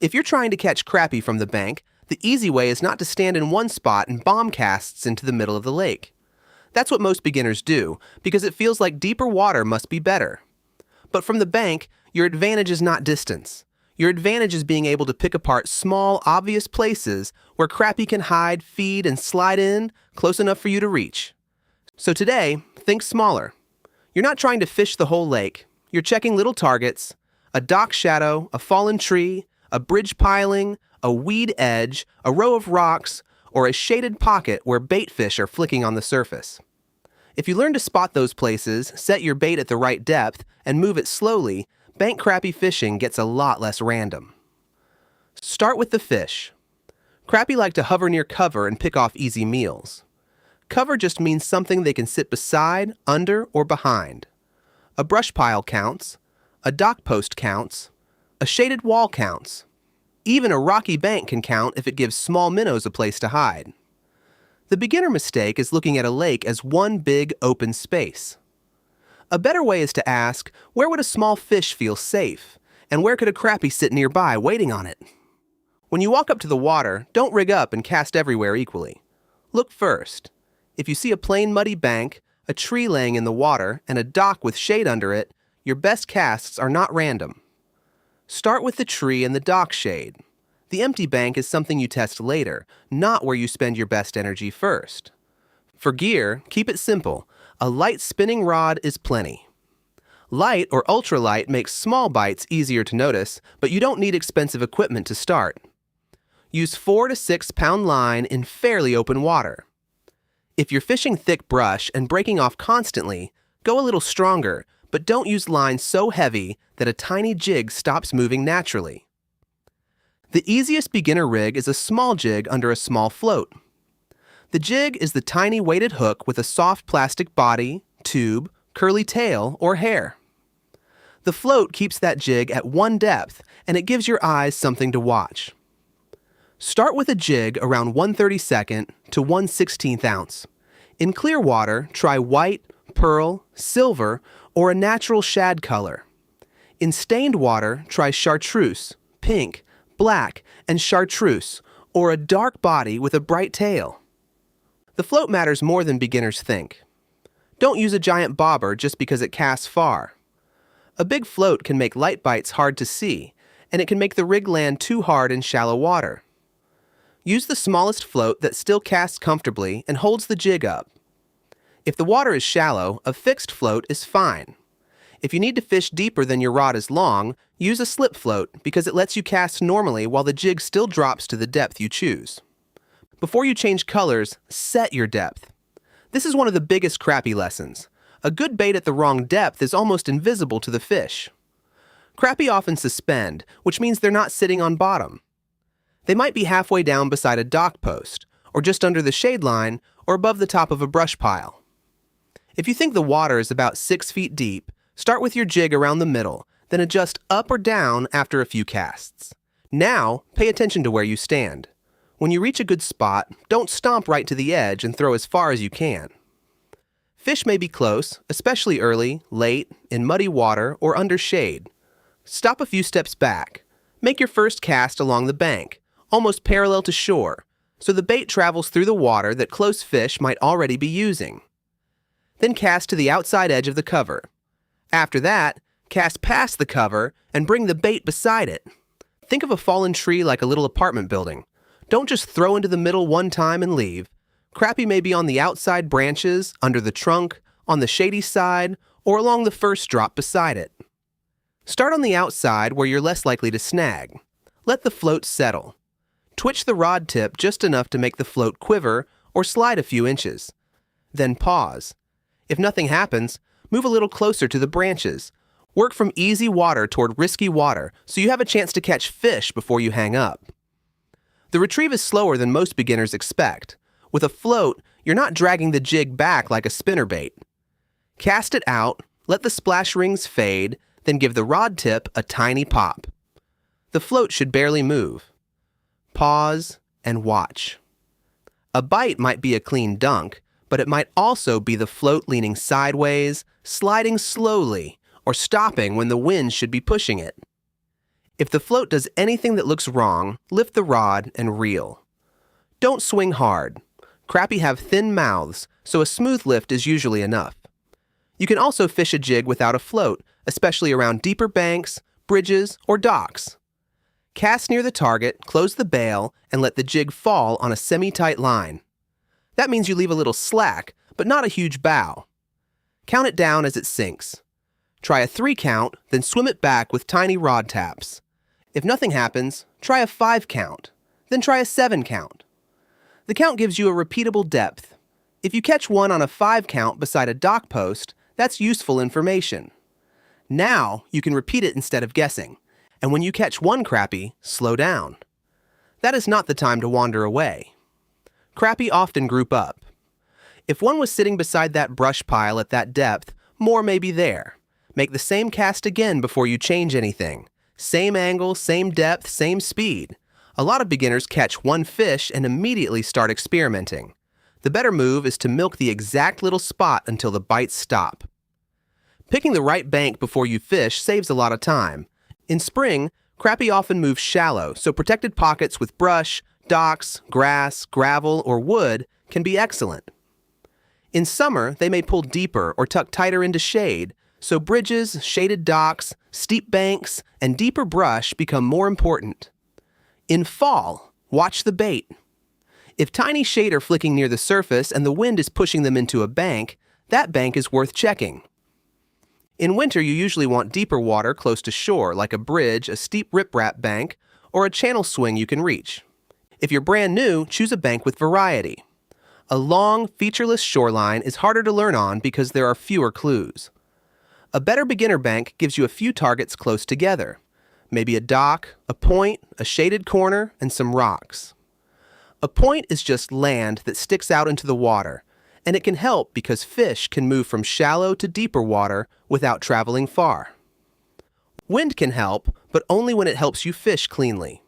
If you're trying to catch crappie from the bank, the easy way is not to stand in one spot and bomb casts into the middle of the lake. That's what most beginners do, because it feels like deeper water must be better. But from the bank, your advantage is not distance. Your advantage is being able to pick apart small, obvious places where crappie can hide, feed, and slide in close enough for you to reach. So today, think smaller. You're not trying to fish the whole lake. You're checking little targets: a dock shadow, a fallen tree, a bridge piling, a weed edge, a row of rocks, or a shaded pocket where baitfish are flicking on the surface. If you learn to spot those places, set your bait at the right depth, and move it slowly, bank crappie fishing gets a lot less random. Start with the fish. Crappie like to hover near cover and pick off easy meals. Cover just means something they can sit beside, under, or behind. A brush pile counts. A dock post counts. A shaded wall counts. Even a rocky bank can count if it gives small minnows a place to hide. The beginner mistake is looking at a lake as one big open space. A better way is to ask, where would a small fish feel safe? And where could a crappie sit nearby waiting on it? When you walk up to the water, don't rig up and cast everywhere equally. Look first. If you see a plain muddy bank, a tree laying in the water, and a dock with shade under it, your best casts are not random. Start with the tree and the dock shade. The empty bank is something you test later, not where you spend your best energy first. For gear, keep it simple. A light spinning rod is plenty. Light or ultralight makes small bites easier to notice, but you don't need expensive equipment to start. Use 4 to 6 pound line in fairly open water. If you're fishing thick brush and breaking off constantly, go a little stronger, but don't use line so heavy that a tiny jig stops moving naturally. The easiest beginner rig is a small jig under a small float. The jig is the tiny weighted hook with a soft plastic body, tube, curly tail, or hair. The float keeps that jig at one depth, and it gives your eyes something to watch. Start with a jig around 1/32 to 1/16 ounce. In clear water, try white, pearl, silver, or a natural shad color. In stained water, try chartreuse, pink, black, and chartreuse, or a dark body with a bright tail. The float matters more than beginners think. Don't use a giant bobber just because it casts far. A big float can make light bites hard to see, and it can make the rig land too hard in shallow water. Use the smallest float that still casts comfortably and holds the jig up. If the water is shallow, a fixed float is fine. If you need to fish deeper than your rod is long, use a slip float because it lets you cast normally while the jig still drops to the depth you choose. Before you change colors, set your depth. This is one of the biggest crappie lessons. A good bait at the wrong depth is almost invisible to the fish. Crappie often suspend, which means they're not sitting on bottom. They might be halfway down beside a dock post, or just under the shade line, or above the top of a brush pile. If you think the water is about 6 feet deep, start with your jig around the middle, then adjust up or down after a few casts. Now, pay attention to where you stand. When you reach a good spot, don't stomp right to the edge and throw as far as you can. Fish may be close, especially early, late, in muddy water, or under shade. Stop a few steps back. Make your first cast along the bank, almost parallel to shore, so the bait travels through the water that close fish might already be using. Then cast to the outside edge of the cover. After that, cast past the cover and bring the bait beside it. Think of a fallen tree like a little apartment building. Don't just throw into the middle one time and leave. Crappie may be on the outside branches, under the trunk, on the shady side, or along the first drop beside it. Start on the outside where you're less likely to snag. Let the float settle. Twitch the rod tip just enough to make the float quiver or slide a few inches. Then pause. If nothing happens, move a little closer to the branches. Work from easy water toward risky water so you have a chance to catch fish before you hang up. The retrieve is slower than most beginners expect. With a float, you're not dragging the jig back like a spinnerbait. Cast it out, let the splash rings fade, then give the rod tip a tiny pop. The float should barely move. Pause and watch. A bite might be a clean dunk, but it might also be the float leaning sideways, sliding slowly, or stopping when the wind should be pushing it. If the float does anything that looks wrong, lift the rod and reel. Don't swing hard. Crappie have thin mouths, so a smooth lift is usually enough. You can also fish a jig without a float, especially around deeper banks, bridges, or docks. Cast near the target, close the bail, and let the jig fall on a semi-tight line. That means you leave a little slack, but not a huge bow. Count it down as it sinks. Try a 3 count, then swim it back with tiny rod taps. If nothing happens, try a 5 count, then try a 7 count. The count gives you a repeatable depth. If you catch one on a 5 count beside a dock post, that's useful information. Now you can repeat it instead of guessing, and when you catch one crappie, slow down. That is not the time to wander away. Crappie often group up. If one was sitting beside that brush pile at that depth, more may be there. Make the same cast again before you change anything. Same angle, same depth, same speed. A lot of beginners catch one fish and immediately start experimenting. The better move is to milk the exact little spot until the bites stop. Picking the right bank before you fish saves a lot of time. In spring, crappie often move shallow, so protected pockets with brush, docks, grass, gravel, or wood can be excellent. In summer, they may pull deeper or tuck tighter into shade, so bridges, shaded docks, steep banks, and deeper brush become more important. In fall, watch the bait. If tiny shade are flicking near the surface and the wind is pushing them into a bank, that bank is worth checking. In winter, you usually want deeper water close to shore, like a bridge, a steep riprap bank, or a channel swing you can reach. If you're brand new, choose a bank with variety. A long, featureless shoreline is harder to learn on because there are fewer clues. A better beginner bank gives you a few targets close together. Maybe a dock, a point, a shaded corner, and some rocks. A point is just land that sticks out into the water, and it can help because fish can move from shallow to deeper water without traveling far. Wind can help, but only when it helps you fish cleanly.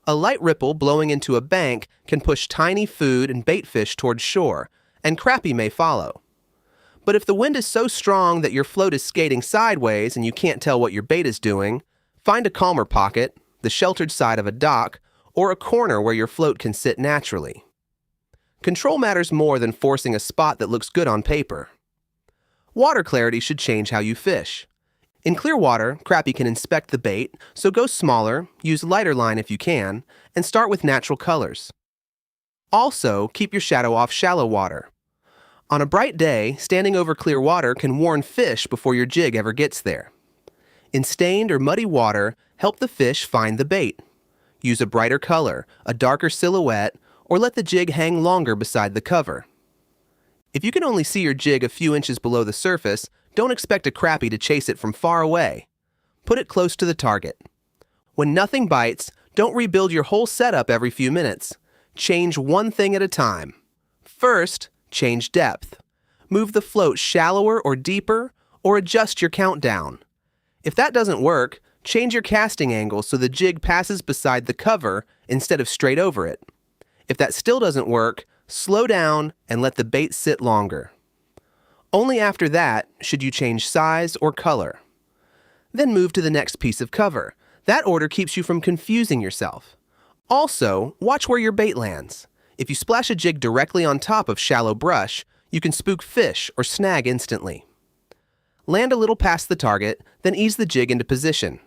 A light ripple blowing into a bank can push tiny food and baitfish towards shore, and crappie may follow. But if the wind is so strong that your float is skating sideways and you can't tell what your bait is doing, find a calmer pocket, the sheltered side of a dock, or a corner where your float can sit naturally. Control matters more than forcing a spot that looks good on paper. Water clarity should change how you fish. In clear water, crappie can inspect the bait, so go smaller, use lighter line if you can, and start with natural colors. Also, keep your shadow off shallow water. On a bright day, standing over clear water can warn fish before your jig ever gets there. In stained or muddy water, help the fish find the bait. Use a brighter color, a darker silhouette, or let the jig hang longer beside the cover. If you can only see your jig a few inches below the surface, don't expect a crappie to chase it from far away. Put it close to the target. When nothing bites, don't rebuild your whole setup every few minutes. Change one thing at a time. First, change depth. Move the float shallower or deeper, or adjust your count down. If that doesn't work, change your casting angle so the jig passes beside the cover instead of straight over it. If that still doesn't work, slow down and let the bait sit longer. Only after that should you change size or color. Then move to the next piece of cover. That order keeps you from confusing yourself. Also, watch where your bait lands. If you splash a jig directly on top of shallow brush, you can spook fish or snag instantly. Land a little past the target, then ease the jig into position.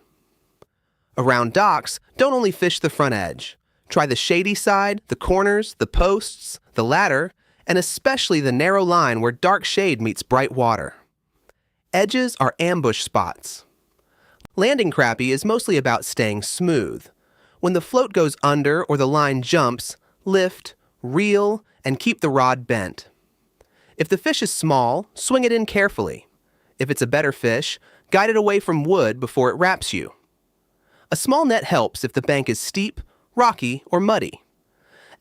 Around docks, don't only fish the front edge. Try the shady side, the corners, the posts, the ladder, and especially the narrow line where dark shade meets bright water. Edges are ambush spots. Landing crappie is mostly about staying smooth. When the float goes under or the line jumps, lift, reel, and keep the rod bent. If the fish is small, swing it in carefully. If it's a better fish, guide it away from wood before it wraps you. A small net helps if the bank is steep, rocky, or muddy.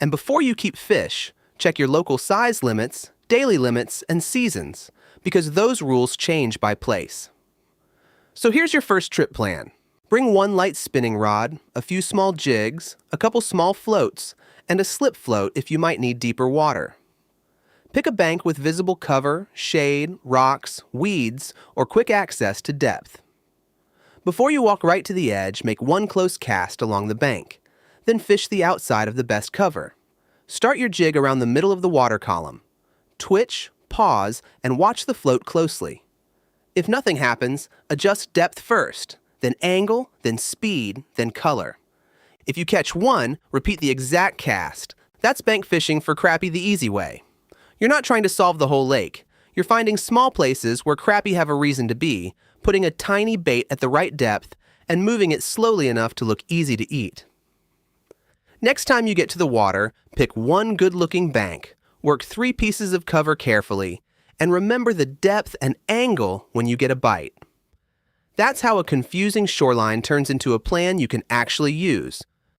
And before you keep fish, check your local size limits, daily limits, and seasons, because those rules change by place. So here's your first trip plan. Bring one light spinning rod, a few small jigs, a couple small floats, and a slip float if you might need deeper water. Pick a bank with visible cover, shade, rocks, weeds, or quick access to depth. Before you walk right to the edge, make one close cast along the bank. Then fish the outside of the best cover. Start your jig around the middle of the water column. Twitch, pause, and watch the float closely. If nothing happens, adjust depth first, then angle, then speed, then color. If you catch one, repeat the exact cast. That's bank fishing for crappie the easy way. You're not trying to solve the whole lake. You're finding small places where crappie have a reason to be, putting a tiny bait at the right depth, and moving it slowly enough to look easy to eat. Next time you get to the water, pick one good-looking bank, work 3 pieces of cover carefully, and remember the depth and angle when you get a bite. That's how a confusing shoreline turns into a plan you can actually use,